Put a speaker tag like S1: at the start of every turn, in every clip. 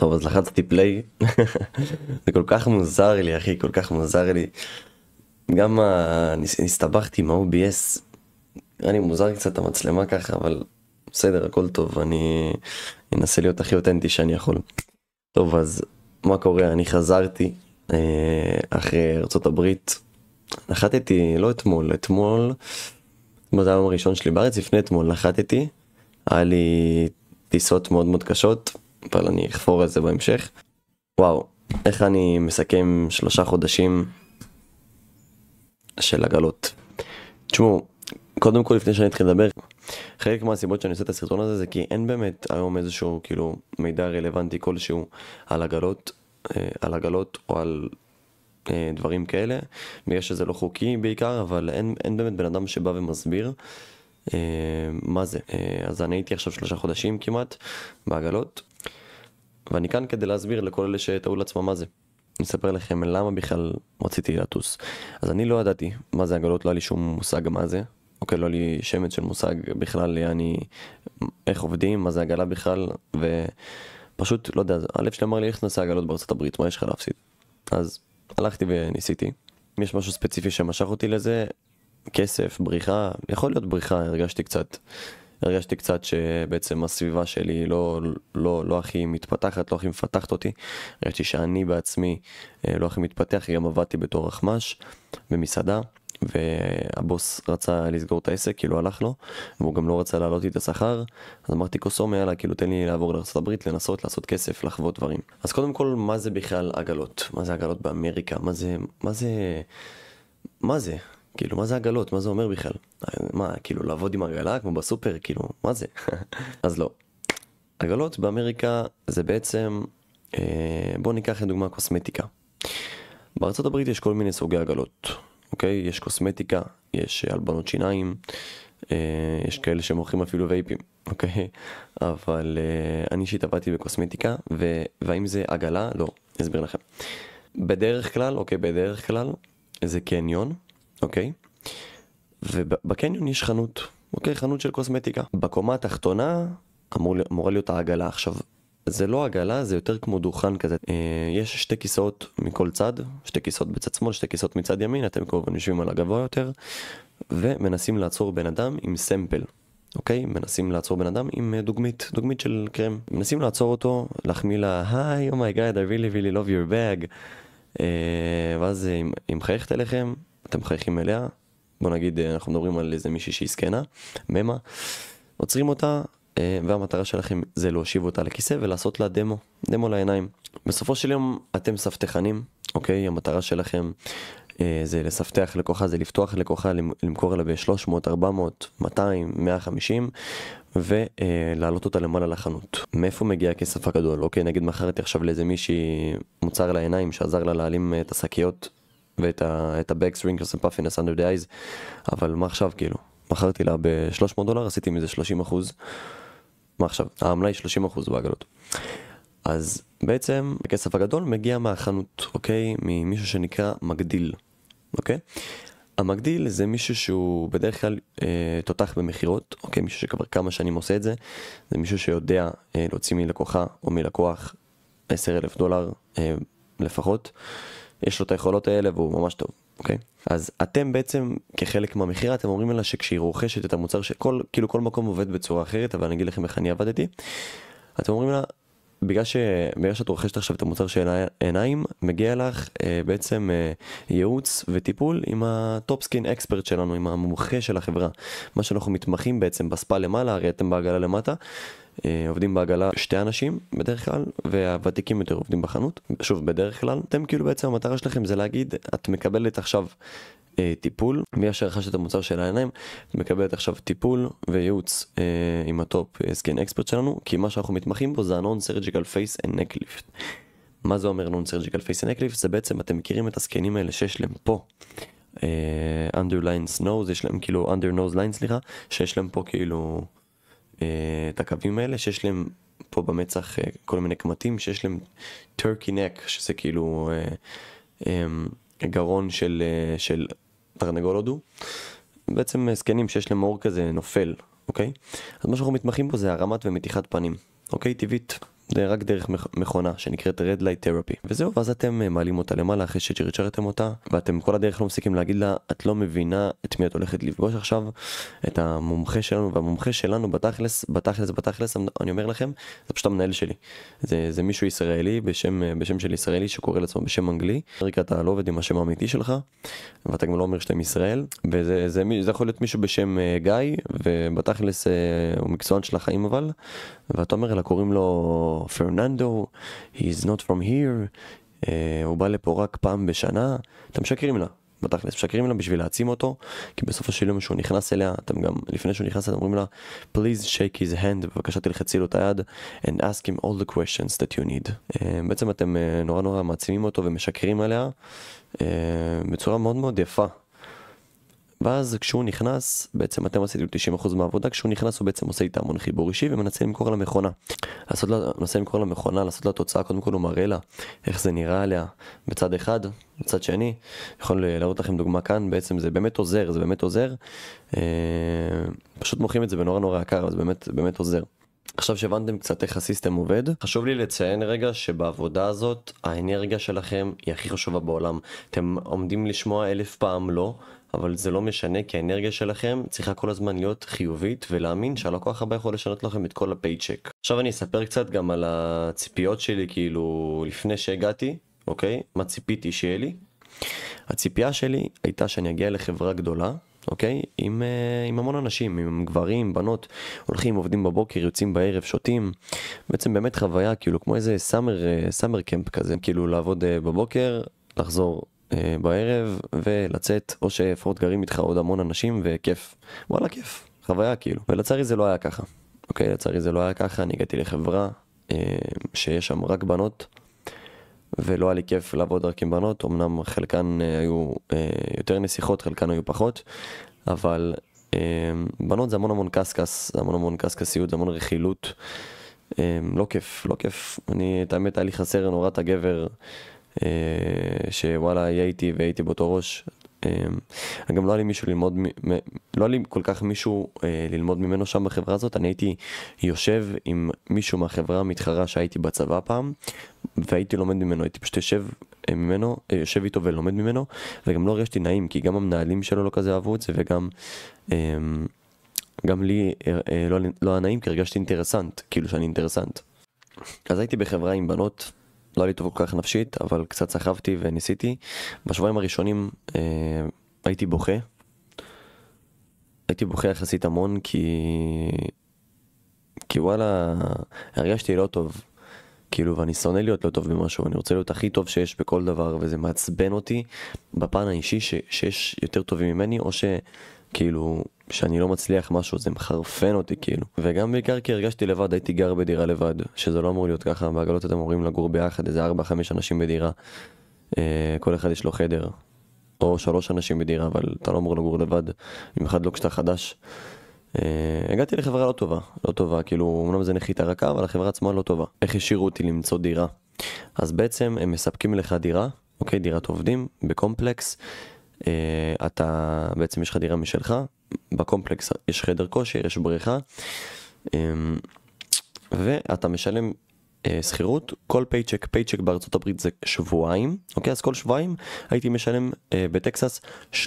S1: טוב, אז לחצתי פליי. זה כל כך מוזר לי, אחי, כל כך מוזר לי. גם הסתבכתי עם ה-OBS. נראה לי מוזר קצת המצלמה ככה, אבל בסדר, הכל טוב. אני אנסה להיות הכי אותנטי שאני יכול. טוב, אז מה קורה? אני חזרתי אחרי ארצות הברית. נחתתי, לא אתמול, זה היום הראשון שלי בארץ, לפני אתמול נחתתי. היה לי טיסות מאוד מאוד קשות, אבל אני אחפור על זה בהמשך. וואו, איך אני מסכם 3 חודשים של עגלות. תשמעו, קודם כל לפני שאני אתחיל לדבר, חלק מהסיבות שאני עושה את הסרטון הזה זה כי אין באמת היום איזשהו כאילו מידע רלוונטי כלשהו על עגלות, או על דברים כאלה, בגלל שזה לא חוקי בעיקר, אבל אין באמת בן אדם שבא ומסביר מה זה. אז אני הייתי עכשיו 3 חודשים כמעט בעגלות, ואני כאן כדי להסביר לכל אלה שתראו לעצמם מה זה. אני אספר לכם למה בכלל רציתי לטוס. אז אני לא ידעתי מה זה עגלות, לא היה לי שום מושג מה זה. אוקיי, לא היה לי שמץ של מושג בכלל, איך עובדים, מה זה עגלה בכלל, ופשוט, לא יודע, הלב שלי אמר לי, איך נעשה עגלות בארצות הברית, מה יש לך להפסיד? אז הלכתי וניסיתי. אם יש משהו ספציפי שמשך אותי לזה, כסף, בריחה, יכול להיות בריחה, הרגשתי קצת שבעצם הסביבה שלי לא הכי מתפתחת, לא הכי מפתחת אותי. הרגשתי שאני בעצמי לא הכי מתפתח, גם עבדתי בתור רחמש במסעדה, והבוס רצה לסגור את העסק, כאילו הלך לו, והוא גם לא רצה להעלות לי את השכר. אז אמרתי קוסום, יאללה, כאילו תן לי לעבור לארצות הברית, לנסות לעשות כסף, לחוות דברים. אז קודם כל, מה זה בכלל עגלות? מה זה עגלות באמריקה? מה זה? כאילו, מה זה עגלות? מה זה אומר בכלל? מה, כאילו, לעבוד עם עגלה כמו בסופר? כאילו, מה זה? אז לא. עגלות באמריקה זה בעצם, בואו ניקח לדוגמה קוסמטיקה. בארצות הברית יש כל מיני סוגי עגלות, אוקיי? יש קוסמטיקה, יש הלבנות שיניים, יש כאלה שמוכרים אפילו וייפים, אוקיי? אבל אני אישית עבדתי בקוסמטיקה, והאם זה עגלה? לא, אסביר לכם. בדרך כלל, זה קניון, אוקיי? ובקניון יש חנות, אוקיי? חנות של קוסמטיקה. בקומה התחתונה אמורה להיות העגלה. עכשיו, זה לא עגלה, זה יותר כמו דוכן כזה. יש 2 כיסאות מכל צד, 2 כיסאות בצד שמאל, 2 כיסאות מצד ימין, אתם כמובן יושבים על הגבוה יותר, ומנסים לעצור בן אדם עם סמפל, אוקיי? מנסים לעצור בן אדם עם דוגמית של קרם. מנסים לעצור אותו, להחמיא לה, היי, oh my god, I really really love your bag. ואז היא מחייכת אליכם, אתם מחייכים אליה. בוא נגיד, אנחנו מדברים על איזה מישהי שהיא סקנה, ממה, עוצרים אותה, והמטרה שלכם זה להושיב אותה לכיסא ולעשות לה דמו לעיניים. בסופו של יום אתם ספתחנים, אוקיי? המטרה שלכם זה לספתח לקוחה, זה לפתוח לקוחה, למכור לה ב-300, 400, 200, 150, ולהעלות אותה למעלה לחנות. מאיפה מגיע הכסף הגדול? אוקיי, נגיד מכרתי עכשיו לאיזה מישהי מוצר לעיניים שעזר לה להעלים את השקיות ואת ה-bags, wrinkles and puffiness under the eyes, אבל מה עכשיו כאילו? מכרתי לה ב-$300, עשיתי מזה 30%. מה עכשיו? העמלה היא 30% בעגלות. אז בעצם הכסף הגדול מגיע מהחנות, אוקיי? ממישהו שנקרא מגדיל, אוקיי? המגדיל זה מישהו שהוא בדרך כלל תותח במחירות, אוקיי? מישהו שכבר כמה שנים עושה את זה. זה מישהו שיודע להוציא מלקוחה או מלקוח $10,000 לפחות. יש לו את היכולות האלה והוא ממש טוב, אוקיי? אז אתם בעצם כחלק מהמחירה, אתם אומרים לה שכשהיא רוכשת את המוצר, כאילו כל מקום עובד בצורה אחרת, אבל אני אגיד לכם איך אני עבדתי. אתם אומרים לה, בגלל שאת רוכשת עכשיו את המוצר של העיניים, מגיע לך בעצם ייעוץ וטיפול עם הטופ סקין אקספרט שלנו, עם המומחה של החברה. מה שאנחנו מתמחים בעצם בספה למעלה, הרי אתם בעגלה למטה, עובדים בעגלה 2 אנשים בדרך כלל, והוותיקים יותר עובדים בחנות. שוב, בדרך כלל, אתם כאילו בעצם המטרה שלכם זה להגיד, את מקבלת עכשיו טיפול, מי שרכש את המוצר של העיניים, את מקבלת עכשיו טיפול וייעוץ עם הטופ סקין אקספרט שלנו, כי מה שאנחנו מתמחים בו זה ה-Non-Surgical Face and Neck Lift. מה זה אומר Non-Surgical Face and Neck Lift? זה בעצם, אתם מכירים את הסקינים האלה שיש להם פה, Underline Nose, יש להם כאילו, Under Nose Line, סליחה, שיש להם פה כאילו את הקווים האלה, שיש להם פה במצח כל מיני קמטים, שיש להם Turkey Neck, שזה כאילו גרון של תרנגול הודו. בעצם סקנים שיש להם אור כזה נופל, אוקיי? אז מה שאנחנו מתמחים פה זה הרמת ומתיחת פנים, אוקיי? טבעית, זה רק דרך מכונה שנקראת Red Light Therapy. וזהו, ואז אתם מעלים אותה למעלה אחרי שצ'רצ'רתם אותה, ואתם כל הדרך לא מפסיקים להגיד לה, את לא מבינה את מי את הולכת לפגוש עכשיו, את המומחה שלנו, והמומחה שלנו בתכלס, אני אומר לכם, זה פשוט המנהל שלי. זה מישהו ישראלי בשם של ישראלי שקורא לעצמו בשם אנגלי. אמריקה אתה לא עובד עם השם האמיתי שלך, ואתה גם לא אומר שאתם ישראל, וזה יכול להיות מישהו בשם גיא, ובתכלס הוא מקצוען של החיים אבל, ואתה אומר לה, קוראים לו פרננדו, he's not from here, הוא בא לפה רק פעם בשנה, אתם משקרים לה. בתכלס, משקרים לה בשביל להעצים אותו, כי בסופו של יום שהוא נכנס אליה, אתם גם, לפני שהוא נכנס, אתם אומרים לה, please shake his hand, בבקשה תלחצי לו את היד, and ask him all the questions that you need. בעצם אתם נורא מעצימים אותו ומשקרים עליה, בצורה מאוד מאוד יפה. ואז כשהוא נכנס, בעצם אתם עשיתם 90% מהעבודה, כשהוא נכנס הוא בעצם עושה איתה המון חיבור אישי ומנסה למכור לה מכונה. לעשות לה תוצאה, קודם כל הוא מראה לה איך זה נראה עליה בצד אחד, בצד שני. יכול להראות לכם דוגמה כאן, בעצם זה באמת עוזר, פשוט מוכרים את זה בנורא יקר, אז באמת עוזר. עכשיו שהבנתם קצת איך הסיסטם עובד, חשוב לי לציין רגע שבעבודה הזאת האנרגיה שלכם היא הכי חשובה בעולם. אתם עומדים לשמוע 1000 פעם לא, אבל זה לא משנה, כי האנרגיה שלכם צריכה כל הזמן להיות חיובית ולהאמין שהלקוח הבא יכול לשנות לכם את כל הפייצ'ק. עכשיו אני אספר קצת גם על הציפיות שלי, כאילו לפני שהגעתי, אוקיי? מה ציפיתי שיהיה לי? הציפייה שלי הייתה שאני אגיע לחברה גדולה, אוקיי? עם המון אנשים, עם גברים, בנות, הולכים, עובדים בבוקר, יוצאים בערב, שותים. בעצם באמת חוויה, כאילו כמו איזה סאמר קמפ כזה, כאילו לעבוד בבוקר, לחזור בערב ולצאת, או שאפרות גרים איתך עוד המון אנשים וכיף. וואלה כיף, חוויה כאילו. ולצערי זה לא היה ככה. אוקיי, לצערי זה לא היה ככה, אני הגעתי לחברה שיש שם רק בנות, ולא היה לי כיף לעבוד רק עם בנות. אמנם חלקן היו יותר נסיכות, חלקן היו פחות, אבל בנות זה המון קסקס, זה המון קסקסיות, זה המון רכילות. לא כיף. את האמת היה לי חסר נורא את הגבר, שוואלה הייתי באותו ראש. גם לא היה לי מישהו ללמוד, לא היה לי כל כך מישהו ללמוד ממנו שם בחברה הזאת. אני הייתי יושב עם מישהו מהחברה המתחרה שהייתי בצבא פעם, והייתי לומד ממנו, הייתי פשוט יושב איתו ולומד ממנו, וגם לא הרגשתי נעים, כי גם המנהלים שלו לא כזה אהבו את זה, וגם לי לא היה נעים, כי הרגשתי אינטרסנט, כאילו שאני אינטרסנט. אז הייתי בחברה עם בנות, לא היה לי טוב כל כך נפשית, אבל קצת סחבתי וניסיתי. בשבועיים הראשונים הייתי בוכה יחסית המון, כי וואלה, הרגשתי לא טוב, כאילו, ואני שונא להיות לא טוב במשהו, אני רוצה להיות הכי טוב שיש בכל דבר, וזה מעצבן אותי בפן האישי שיש יותר טובים ממני, או כאילו, שאני לא מצליח משהו, זה מחרפן אותי כאילו. וגם בעיקר כי הרגשתי לבד, הייתי גר בדירה לבד, שזה לא אמור להיות ככה. בעגלות אתם אמורים לגור ביחד, איזה 4-5 אנשים בדירה, כל אחד יש לו חדר, או 3 אנשים בדירה, אבל אתה לא אמור לגור לבד, במיוחד לא כשאתה חדש. הגעתי לחברה לא טובה, כאילו, אמנם זה נחיתה רכה, אבל החברה עצמה לא טובה. איך השאירו אותי למצוא דירה? אז בעצם הם מספקים לך דירה, אוקיי, דירת עובדים, בקומפלקס. אתה בעצם יש לך דירה משלך, בקומפלקס יש חדר כושר, יש בריכה, ואתה משלם שכירות. כל פייצ'ק בארצות הברית זה שבועיים, אוקיי? אז כל שבועיים הייתי משלם בטקסס $330,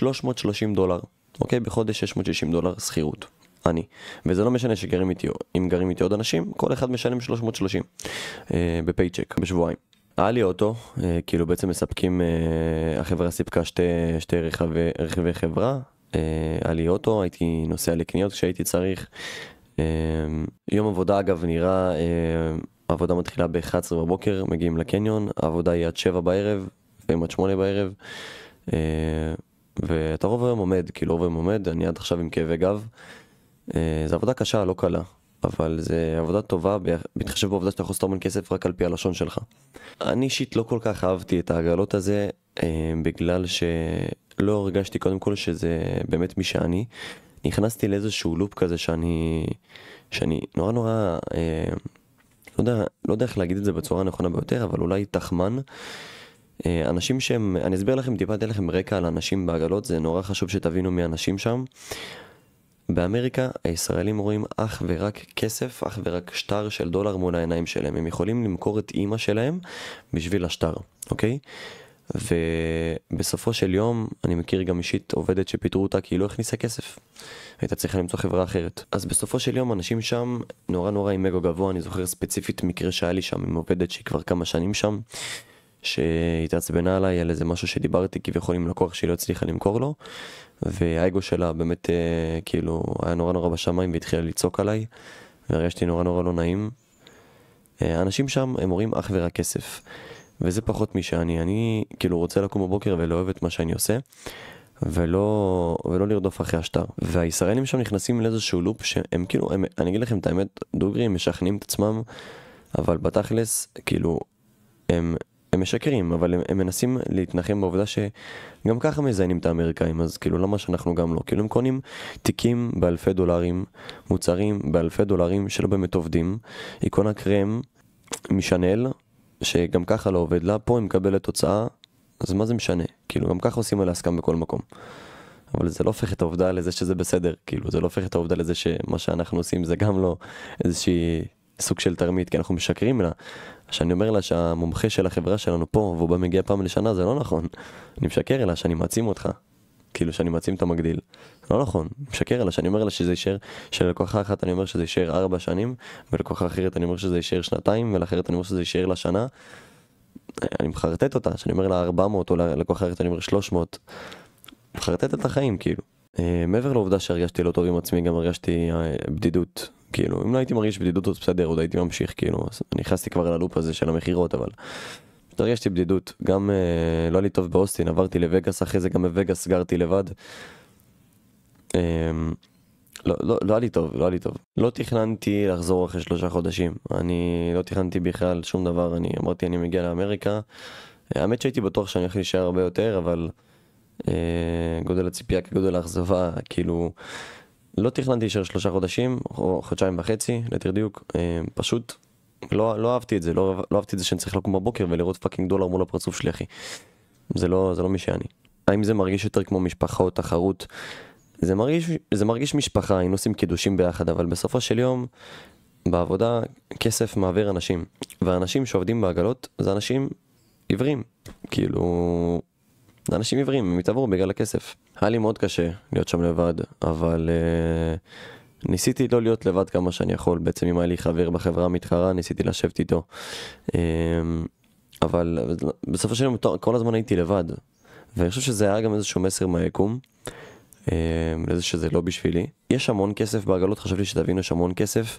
S1: אוקיי? בחודש $660 שכירות, וזה לא משנה שגרים איתי, אם גרים איתי עוד אנשים, כל אחד משלם 330 בפייצ'ק בשבועיים. היה לי אוטו, כאילו בעצם מספקים, החברה סיפקה שתי רכבי חברה, היה לי אוטו, הייתי נוסע לקניות כשהייתי צריך. יום עבודה אגב נראה, העבודה מתחילה ב-11 בבוקר, מגיעים לקניון, העבודה היא עד 7 בערב, לפעמים עד 8 בערב, ואתה רוב היום עומד, אני עד עכשיו עם כאבי גב. זו עבודה קשה, לא קלה, אבל זה עבודה טובה, בהתחשב בעובדה שאתה יכול לסתור מן כסף רק על פי הלשון שלך. אני אישית לא כל כך אהבתי את העגלות הזה, בגלל שלא הרגשתי קודם כל שזה באמת מי שאני. נכנסתי לאיזשהו לופ כזה שאני נורא לא יודע איך להגיד את זה בצורה הנכונה ביותר, אבל אולי תחמן. אנשים אני אסביר לכם, טיפה אתן לכם רקע על אנשים בעגלות, זה נורא חשוב שתבינו מי האנשים שם. באמריקה הישראלים רואים אך ורק כסף, אך ורק שטר של דולר מול העיניים שלהם. הם יכולים למכור את אימא שלהם בשביל השטר, אוקיי? ובסופו של יום, אני מכיר גם אישית עובדת שפיטרו אותה כי היא לא הכניסה כסף. הייתה צריכה למצוא חברה אחרת. אז בסופו של יום אנשים שם נורא עם אגו גבוה. אני זוכר ספציפית מקרה שהיה לי שם עם עובדת שהיא כבר כמה שנים שם, שהתעצבנה עליי על איזה משהו שדיברתי כביכול עם לקוח שהיא לא הצליחה למכור לו, והאגו שלה באמת כאילו היה נורא בשמיים והתחילה לצעוק עליי, והרגשתי נורא לא נעים. האנשים שם הם רואים אך ורק כסף, וזה פחות משאני. אני כאילו רוצה לקום בבוקר ולא אוהב את מה שאני עושה, ולא לרדוף אחרי השטר. והישראלים שם נכנסים לאיזשהו לופ שהם כאילו, אני אגיד לכם את האמת, דוגרי, הם משכנעים את עצמם, אבל בתכלס, כאילו, הם משקרים, אבל הם מנסים להתנחם בעובדה שגם ככה מזיינים את האמריקאים, אז כאילו למה שאנחנו גם לא? כאילו הם קונים תיקים באלפי דולרים, מוצרים באלפי דולרים שלא באמת עובדים. היא קונה קרם משנל, שגם ככה לא עובד לה, פה היא מקבלת תוצאה, אז מה זה משנה? כאילו גם ככה עושים עליה הסכם בכל מקום. אבל זה לא הופך את העובדה לזה שזה בסדר, כאילו זה לא הופך את העובדה לזה שמה שאנחנו עושים זה גם לא איזושהי סוג של תרמית, כי אנחנו משקרים לה. שאני אומר לה שהמומחה של החברה שלנו פה, והוא בא מגיע פעם לשנה, זה לא נכון. אני משקר לה שאני מעצים אותך, כאילו שאני מעצים את המגדיל. לא נכון, אני משקר לה שאני אומר לה שזה יישאר, שללקוחה אחת אני אומר שזה יישאר 4 שנים, וללקוחה אחרת אני אומר שזה יישאר 2, ולאחרת אני אומר שזה יישאר לה שנה. אני מחרטט אותה, שאני אומר לה 400, או ללקוחה אחרת אני אומר 300. מחרטט את החיים, כאילו. מעבר לעובדה שהרגשתי לא טוב עם עצמי, גם הרגשתי בדידות. כאילו, אם לא הייתי מרגיש בדידות עוד בסדר, עוד הייתי ממשיך, כאילו, אז אני נכנסתי כבר ללופ הזה של המחירות, אבל הרגשתי בדידות. גם לא היה לי טוב באוסטין, עברתי לווגאס, אחרי זה גם בווגאס סגרתי לבד. לא היה לי טוב. לא תכננתי לחזור אחרי 3 חודשים. אני לא תכננתי בכלל שום דבר. אני אמרתי, אני מגיע לאמריקה. האמת שהייתי בטוח שאני הולך להישאר הרבה יותר, אבל גודל הציפייה כגודל האכזבה, כאילו, לא תכננתי להישאר 3 חודשים, או 1.5 חודשים, ליתר דיוק. פשוט לא אהבתי את זה, לא אהבתי את זה שאני צריך לקום בבוקר ולראות פאקינג דולר מול הפרצוף שלי, אחי. זה לא מי שאני. האם זה מרגיש יותר כמו משפחה או תחרות? זה מרגיש משפחה, היינו עושים קידושים ביחד, אבל בסופו של יום, בעבודה, כסף מעביר אנשים. והאנשים שעובדים בעגלות, זה אנשים עיוורים. כאילו, זה אנשים עיוורים, הם התעברו בגלל הכסף. היה לי מאוד קשה להיות שם לבד, אבל ניסיתי לא להיות לבד כמה שאני יכול. בעצם אם היה לי חבר בחברה המתחרה, ניסיתי לשבת איתו. אבל בסופו של יום, כל הזמן הייתי לבד. ואני חושב שזה היה גם איזשהו מסר מהיקום, לזה שזה לא בשבילי. יש המון כסף בעגלות, חשבתי שתבינו, יש המון כסף.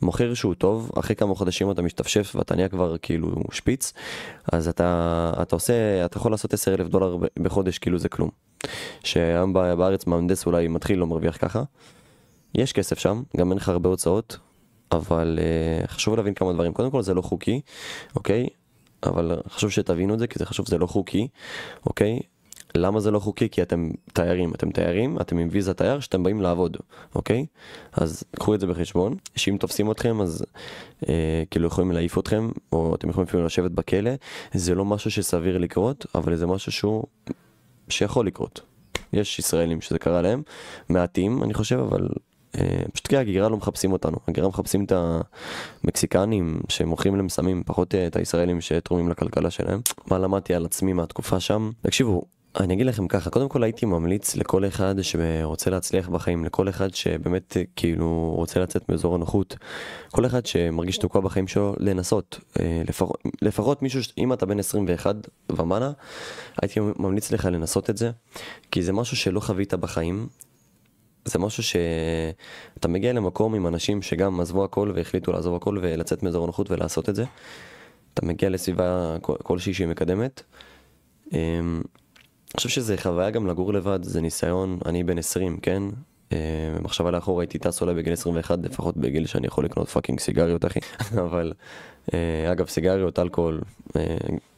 S1: מוכר שהוא טוב, אחרי כמה חודשים אתה משתפשף ואתה נהיה כבר כאילו שפיץ, אז אתה יכול לעשות 10,000 דולר בחודש, כאילו זה כלום. שהיום בארץ מהנדס אולי מתחיל לא מרוויח ככה. יש כסף שם, גם אין לך הרבה הוצאות, אבל חשוב להבין כמה דברים. קודם כל זה לא חוקי, אוקיי? אבל חשוב שתבינו את זה, כי זה חשוב, זה לא חוקי, אוקיי? למה זה לא חוקי? כי אתם תיירים, אתם עם ויזה תייר שאתם באים לעבוד, אוקיי? אז קחו את זה בחשבון, שאם תופסים אתכם, אז כאילו יכולים להעיף אתכם, או אתם יכולים אפילו לשבת בכלא. זה לא משהו שסביר לקרות, אבל זה משהו שיכול לקרות. יש ישראלים שזה קרה להם, מעטים אני חושב, אבל פשוט כי הגירה לא מחפשים אותנו. הגירה מחפשים את המקסיקנים שמוכרים להם סמים, פחות את הישראלים שתרומים לכלכלה שלהם. מה למדתי על עצמי מהתקופה שם? תקשיבו, אני אגיד לכם ככה, קודם כל הייתי ממליץ לכל אחד שרוצה להצליח בחיים, לכל אחד שבאמת כאילו רוצה לצאת מאזור הנוחות, כל אחד שמרגיש תקוע בחיים שלו, לנסות, לפחות מישהו, אם אתה בן 21 ומעלה, הייתי ממליץ לך לנסות את זה, כי זה משהו שלא חווית בחיים, זה משהו שאתה מגיע למקום עם אנשים שגם עזבו הכל והחליטו לעזוב הכל ולצאת מאזור הנוחות ולעשות את זה, אתה מגיע לסביבה כלשהי שהיא מקדמת. אני חושב שזה חוויה גם לגור לבד, זה ניסיון. אני בן 20, כן? מחשבה לאחור הייתי טס אולי בגיל 21, לפחות בגיל שאני יכול לקנות פאקינג סיגריות, אחי. אבל, אגב, סיגריות, אלכוהול,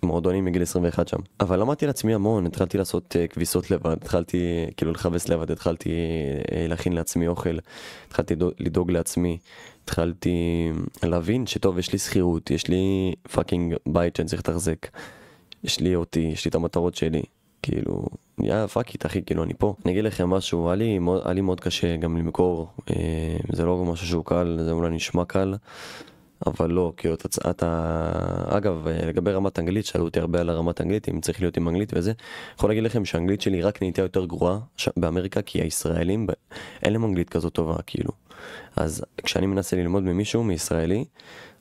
S1: מועדונים מגיל 21 שם. אבל למדתי לעצמי המון, התחלתי לעשות כביסות לבד, התחלתי כאילו לחבס לבד, התחלתי להכין לעצמי אוכל, התחלתי לדאוג לעצמי, התחלתי להבין שטוב, יש לי שכירות, יש לי פאקינג בית שאני צריך לתחזק, יש לי אותי, יש לי את המטרות שלי. כאילו, יא פאק איט אחי, כאילו אני פה. אני אגיד לכם משהו, היה לי מאוד קשה גם למכור, זה לא משהו שהוא קל, זה אולי נשמע קל, אבל לא, כאילו אגב, לגבי רמת אנגלית, שאלו אותי הרבה על הרמת אנגלית, אם צריך להיות עם אנגלית וזה, יכול להגיד לכם שהאנגלית שלי רק נהייתה יותר גרועה באמריקה, כי הישראלים, אין להם אנגלית כזאת טובה, כאילו. אז כשאני מנסה ללמוד ממישהו, מישראלי,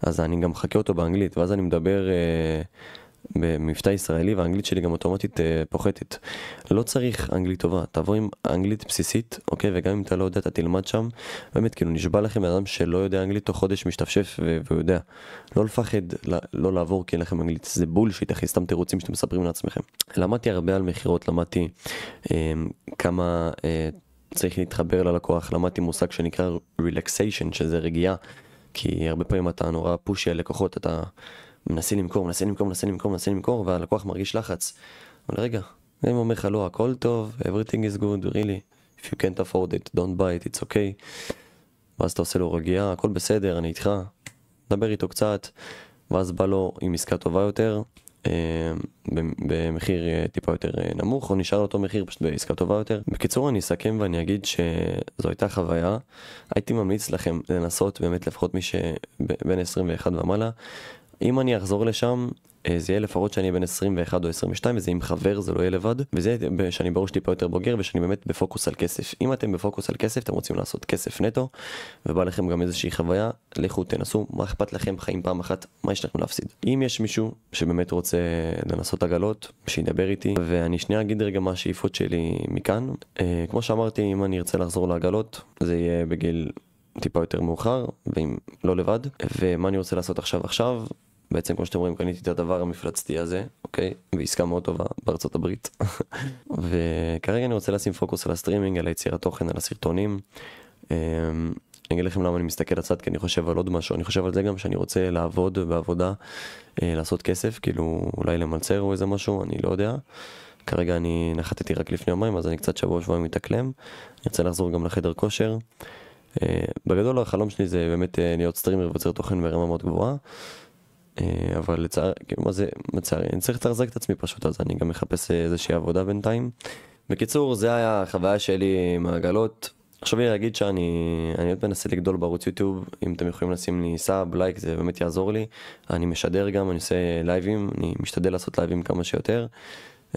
S1: אז אני גם מחכה אותו באנגלית, ואז אני מדבר במבטא ישראלי, והאנגלית שלי גם אוטומטית פוחתת. לא צריך אנגלית טובה, תבוא עם אנגלית בסיסית, אוקיי? וגם אם אתה לא יודע, אתה תלמד שם. באמת, כאילו, נשבע לכם אדם שלא יודע אנגלית תוך חודש משתפשף והוא יודע. לא לפחד לא לעבור כי אין לכם אנגלית. זה בולשיט, אחי, סתם תירוצים שאתם מספרים לעצמכם. למדתי הרבה על מחירות, למדתי כמה צריך להתחבר ללקוח, למדתי מושג שנקרא relaxation, שזה רגיעה. כי הרבה פעמים אתה נורא פושי על לקוחות, אתה מנסה למכור, והלקוח מרגיש לחץ. אבל רגע, הם אומר לך לא, הכל טוב, everything is good, really. If you can't afford it, don't buy it, it's okay. ואז אתה עושה לו רגיעה, הכל בסדר, אני איתך. דבר איתו קצת, ואז בא לו עם עסקה טובה יותר, במחיר טיפה יותר נמוך, או נשאר אותו מחיר פשוט בעסקה טובה יותר. בקיצור, אני אסכם ואני אגיד שזו הייתה חוויה. הייתי ממליץ לכם לנסות באמת לפחות מי שבין 21 ומעלה. אם אני אחזור לשם, זה יהיה לפחות שאני בין 21 או 22, וזה עם חבר, זה לא יהיה לבד, וזה שאני בראש טיפה יותר בוגר, ושאני באמת בפוקוס על כסף. אם אתם בפוקוס על כסף, אתם רוצים לעשות כסף נטו, ובא לכם גם איזושהי חוויה, לכו תנסו, מה אכפת לכם, חיים פעם אחת, מה יש לכם להפסיד? אם יש מישהו שבאמת רוצה לנסות עגלות, שידבר איתי, ואני שנייה אגיד רגע מה השאיפות שלי מכאן. כמו שאמרתי, אם אני ארצה לחזור לעגלות, זה יהיה בגיל טיפה יותר מאוחר, ואם לא לבד. ומה אני רוצה לעשות עכשיו, בעצם כמו שאתם רואים, קניתי את הדבר המפלצתי הזה, אוקיי? ועסקה מאוד טובה בארצות הברית. וכרגע אני רוצה לשים פוקוס על הסטרימינג, על היצירת תוכן, על הסרטונים. אני אגיד לכם למה אני מסתכל לצד, כי אני חושב על עוד משהו. אני חושב על זה גם שאני רוצה לעבוד בעבודה, לעשות כסף, כאילו אולי למלצר או איזה משהו, אני לא יודע. כרגע אני נחתתי רק לפני יומיים, אז אני קצת שבוע מתאקלם. אני רוצה לחזור גם לחדר כושר. בגדול החלום שלי זה באמת להיות סטרימר ויוצר תוכן ברמה מאוד גבוהה. אבל לצער, כאילו מה זה מצערי, אני צריך לתחזק את עצמי פשוט, אז אני גם מחפש איזושהי עבודה בינתיים. בקיצור, זה היה החוויה שלי עם העגלות. עכשיו לי להגיד שאני עוד מנסה לגדול בערוץ יוטיוב, אם אתם יכולים לשים לי סאב, לייק, זה באמת יעזור לי. אני משדר גם, אני עושה לייבים, אני משתדל לעשות לייבים כמה שיותר,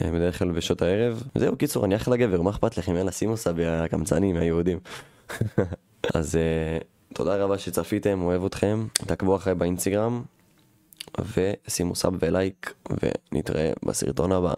S1: בדרך כלל בשעות הערב. זהו, קיצור, אני אחלה גבר, מה אכפת לכם? יאללה, שימו סאב, הקמצנים, היהודים. אז תודה רבה שצפיתם, אוהב אתכם, תעקבו אחריי באינסטגרם, ושימו סאב ולייק, ונתראה בסרטון הבא.